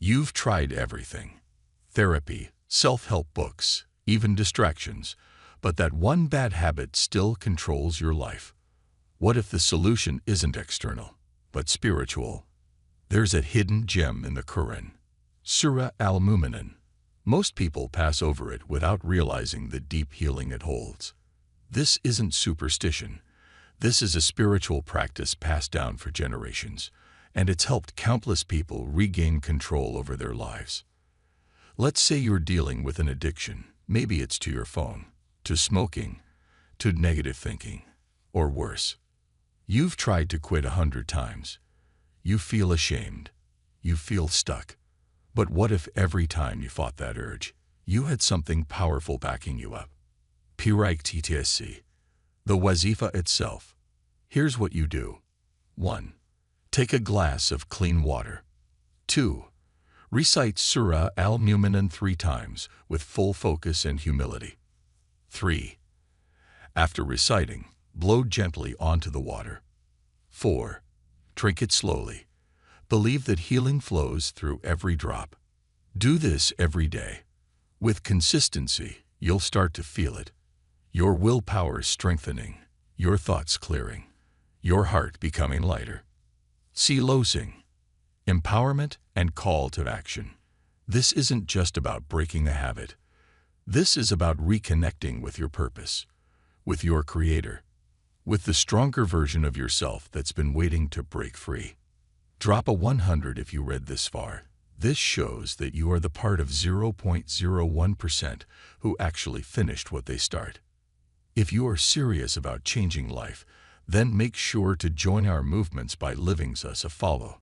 You've tried everything. Therapy, self-help books, even distractions, but that one bad habit still controls your life. What if the solution isn't external, but spiritual? There's a hidden gem in the Quran, Surah Al-Mu'minun. Most people pass over it without realizing the deep healing it holds. This isn't superstition. This is a spiritual practice passed down for generations, and it's helped countless people regain control over their lives. Let's say you're dealing with an addiction. Maybe it's to your phone, to smoking, to negative thinking, or worse. You've tried to quit 100 times. You feel ashamed. You feel stuck. But what if every time you fought that urge, you had something powerful backing you up? Recitation, the Wazifa itself. Here's what you do. 1. Take a glass of clean water. 2. Recite Surah Al-Mu'minun 3 times with full focus and humility. 3. After reciting, blow gently onto the water. 4. Drink it slowly. Believe that healing flows through every drop. Do this every day. With consistency, you'll start to feel it. Your willpower strengthening, your thoughts clearing, your heart becoming lighter. See Losing, empowerment and call to action. This isn't just about breaking a habit. This is about reconnecting with your purpose, with your Creator, with the stronger version of yourself that's been waiting to break free. Drop a 100 if you read this far. This shows that you are the part of 0.01% who actually finished what they start. If you are serious about changing life, then make sure to join our movements by living us a follow.